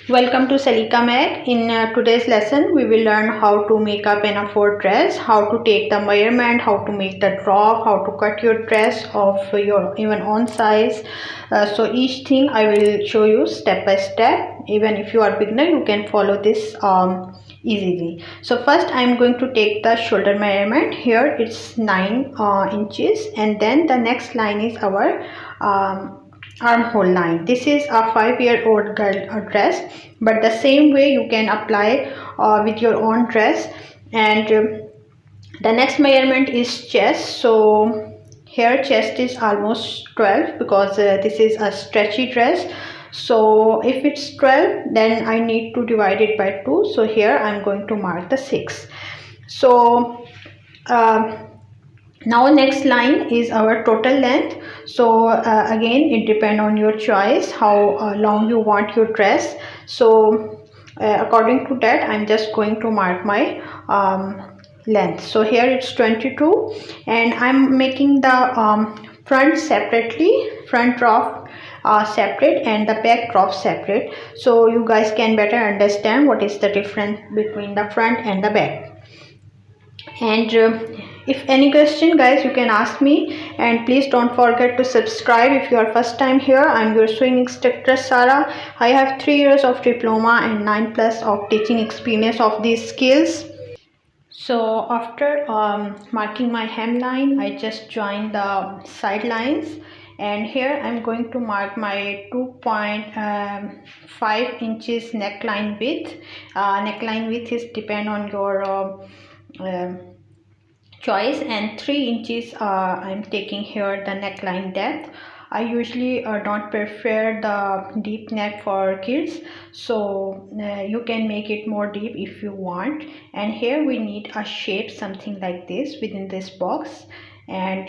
Welcome to Salika Mag. In today's lesson, we will learn how to make a pinafore dress, how to take the measurement, how to make the drop, how to cut your dress of your even own size. So each thing I will show you step by step. Even if you are beginner, you can follow this easily. So first I am going to take the shoulder measurement. Here it's 9 inches, and then the next line is our armhole line. This is a 5-year-old girl dress, but the same way you can apply with your own dress. And the next measurement is chest. So here chest is almost 12 because this is a stretchy dress. So if it's 12, then I need to divide it by 2. So here I'm going to mark the 6. So now next line is our total length. So again, it depends on your choice how long you want your dress. So according to that, I'm just going to mark my length. So here it's 22, and I'm making the front separately, front drop separate and the back drop separate, so you guys can better understand what is the difference between the front and the back. And if any question, guys, you can ask me, and please don't forget to subscribe if you are first time here. I'm your sewing instructor Sarah. I have 3 years of diploma and 9+ of teaching experience of these skills. So after marking my hemline, I just join the side lines, and here I'm going to mark my 2.5 inches neckline width. Neckline width is depend on your choice, and 3 inches I'm taking here the neckline depth. I usually don't prefer the deep neck for kids, so you can make it more deep if you want. And here we need a shape something like this within this box. And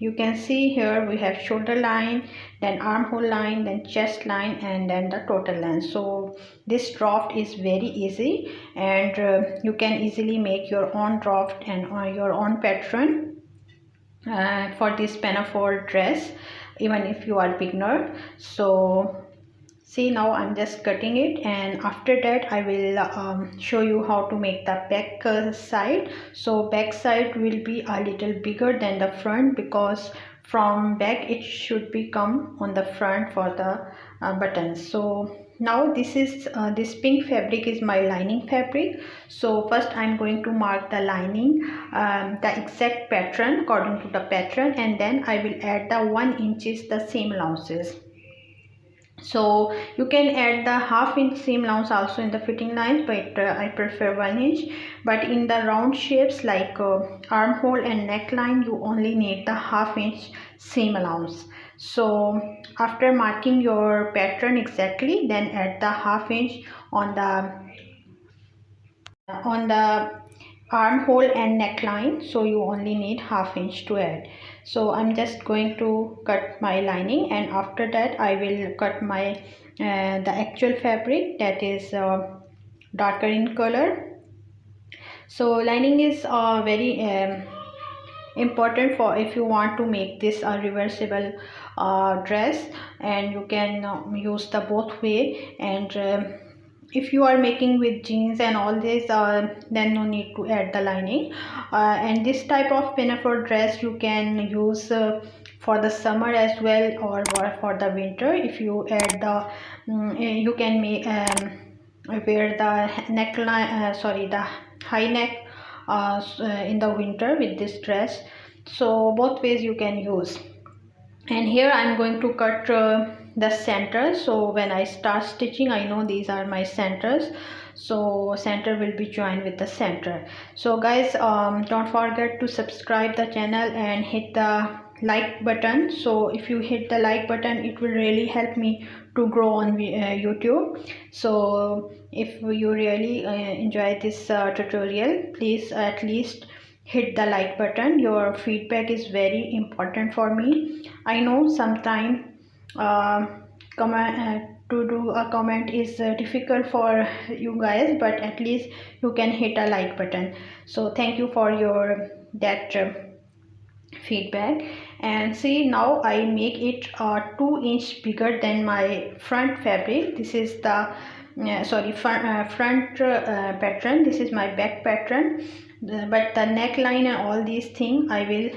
you can see here we have shoulder line, then armhole line, then chest line, and then the total length. So this draft is very easy, and you can easily make your own draft and your own pattern for this pinafore dress, even if you are beginner. So see, now I'm just cutting it, and after that I will show you how to make the back side. So back side will be a little bigger than the front, because from back it should be come on the front for the buttons. So now this is this pink fabric is my lining fabric. So first I'm going to mark the lining, the exact pattern according to the pattern, and then I will add the 1 inches the seam allowances. So you can add the ½ inch seam allowance also in the fitting lines, but I prefer 1 inch. But in the round shapes like armhole and neckline, you only need the ½ inch seam allowance. So after marking your pattern exactly, then add the ½ inch on the armhole and neckline. So you only need ½ inch to add. So I'm just going to cut my lining, and after that I will cut my the actual fabric that is darker in color. So lining is very important for if you want to make this a reversible dress, and you can use the both way. And if you are making with jeans and all this, then no need to add the lining. And this type of pinafore dress you can use for the summer as well, or for the winter. If you add the you can make wear the neckline, sorry, the high neck in the winter with this dress. So both ways you can use. And here I'm going to cut the center. So when I start stitching, I know these are my centers, so center will be joined with the center. So guys, don't forget to subscribe the channel and hit the like button. So if you hit the like button, it will really help me to grow on YouTube. So if you really enjoy this tutorial, please at least hit the like button. Your feedback is very important for me. I know sometimes to do a comment is difficult for you guys, but at least you can hit a like button. So thank you for your that feedback. And see, now I make it 2 inch bigger than my front fabric. This is the front pattern. This is my back pattern, but the neckline and all these things I will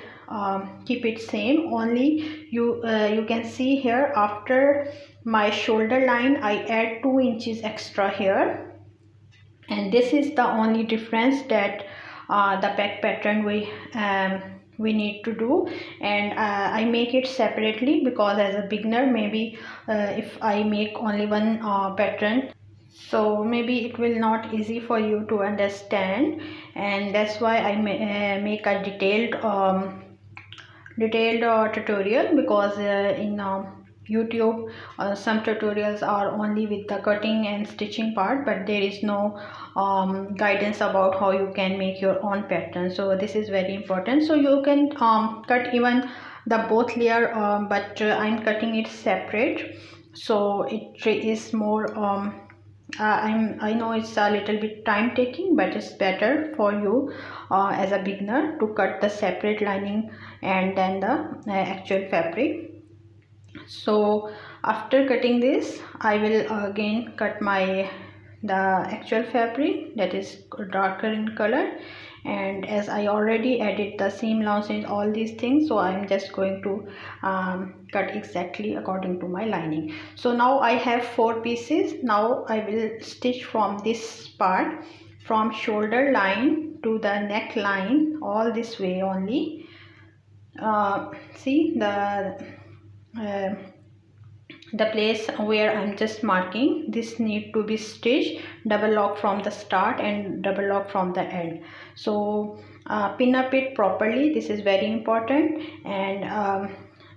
keep it same. Only you can see here, after my shoulder line I add 2 inches extra here, and this is the only difference that the back pattern we need to do. And I make it separately because as a beginner, maybe if I make only one pattern, so maybe it will not easy for you to understand, and that's why I make a detailed tutorial, because in YouTube some tutorials are only with the cutting and stitching part, but there is no guidance about how you can make your own pattern. So this is very important. So you can cut even the both layer, but I'm cutting it separate, so it is more I know it's a little bit time taking, but it's better for you as a beginner to cut the separate lining and then the actual fabric. So after cutting this, I will again cut the actual fabric that is darker in color, and as I already added the seam allowance, all these things, so I'm just going to cut exactly according to my lining. So now I have 4 pieces. Now I will stitch from this part, from shoulder line to the neckline, all this way only. See the place where I'm just marking, this need to be stitched double lock from the start and double lock from the end. So pin up it properly, this is very important, and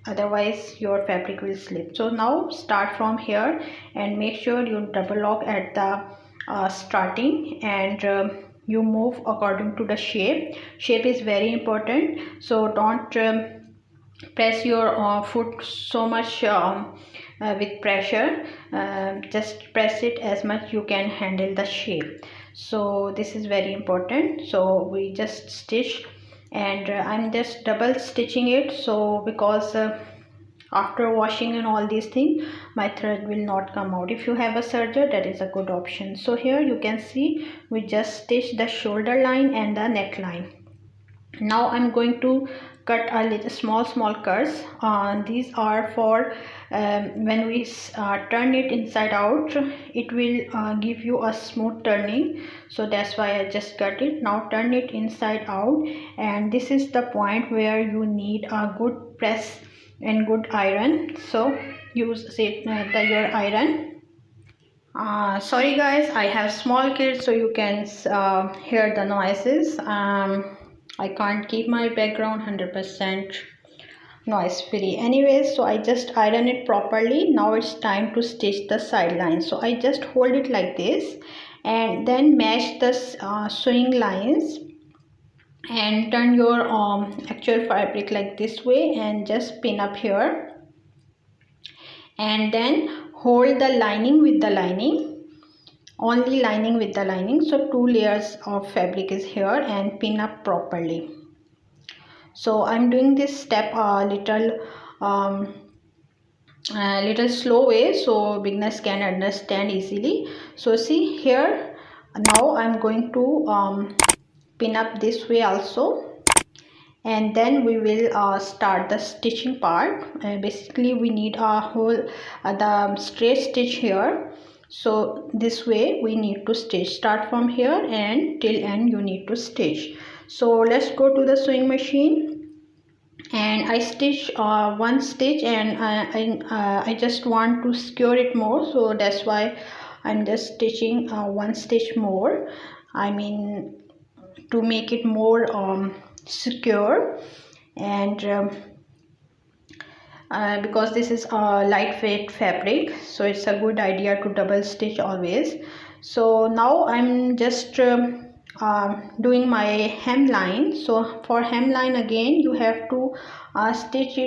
otherwise your fabric will slip. So now start from here and make sure you double lock at the starting, and you move according to the shape. Shape is very important, so don't press your foot so much with pressure. Just press it as much you can handle the shape. So this is very important. So we just stitch, and I'm just double stitching it, so because after washing and all these things, my thread will not come out. If you have a serger, that is a good option. So here you can see we just stitch the shoulder line and the neckline. Now I'm going to cut a little small curves. These are for when we turn it inside out, it will give you a smooth turning, so that's why I just cut it. Now turn it inside out, and this is the point where you need a good press and good iron, so use your iron. Sorry guys, I have small kids, so you can hear the noises. I can't keep my background 100% noise free. Anyways, so I just iron it properly. Now it's time to stitch the sideline. So I just hold it like this, and then match the sewing lines, and turn your actual fabric like this way, and just pin up here, and then hold the lining with the lining, only lining with the lining. So 2 layers of fabric is here, and pin up properly. So I'm doing this step a little slow way, so beginners can understand easily. So see here, now I'm going to pin up this way also, and then we will start the stitching part. Basically we need a whole the straight stitch here. So this way we need to stitch, start from here and till end you need to stitch. So let's go to the sewing machine, and I stitch one stitch, and I just want to secure it more, so that's why I'm just stitching one stitch more, I mean to make it more secure. And because this is a lightweight fabric, so it's a good idea to double stitch always. So now I'm just doing my hemline. So for hemline, again you have to stitch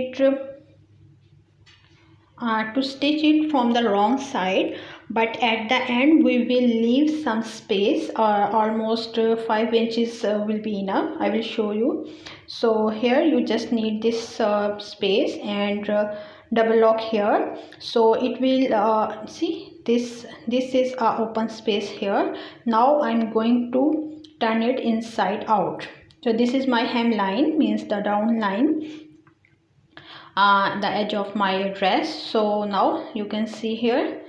it from the wrong side, but at the end we will leave some space, almost 5 inches will be enough. I will show you. So here you just need this space, and double lock here, so it will see this is a open space here. Now I'm going to turn it inside out. So this is my hemline, means the down line, the edge of my dress. So now you can see here,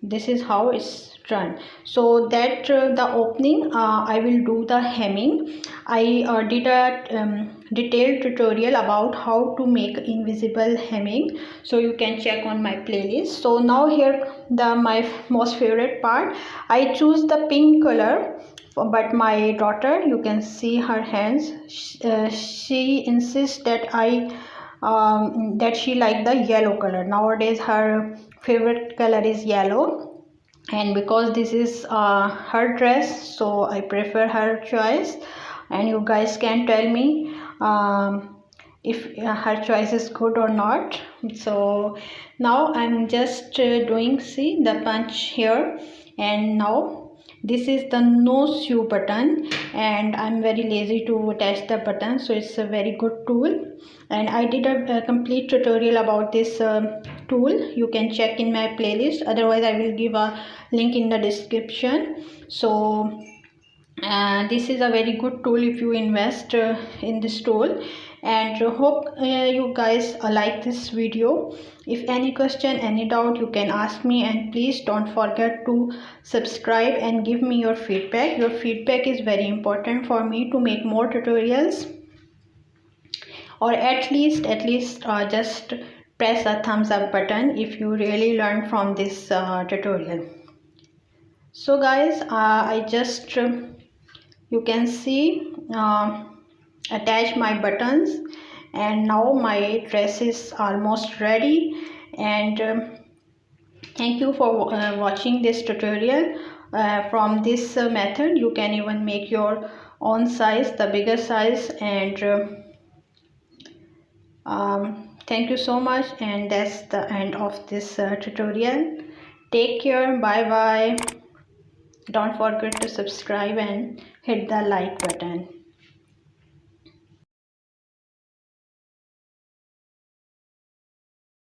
this is how it's done. So that the opening, I will do the hemming. I did a detailed tutorial about how to make invisible hemming, so you can check on my playlist. So now here my most favorite part, I choose the pink color, but my daughter, you can see her hands, she insists that that she like the yellow color. Nowadays her favorite color is yellow, and because this is her dress, so I prefer her choice, and you guys can tell me if her choice is good or not. So now I'm just doing, see the punch here, and now this is the no sew button, and I'm very lazy to attach the button, so it's a very good tool, and I did a complete tutorial about this tool. You can check in my playlist, otherwise I will give a link in the description. So this is a very good tool if you invest in this tool, and hope you guys like this video. If any question, any doubt, you can ask me, and please don't forget to subscribe and give me your feedback. Your feedback is very important for me to make more tutorials, or at least just press a thumbs up button if you really learned from this tutorial. So guys, I just you can see attach my buttons, and now my dress is almost ready. And thank you for watching this tutorial. From this method you can even make your own size, the bigger size, and thank you so much, and that's the end of this tutorial. Take care, bye bye. Don't forget to subscribe and hit the like button.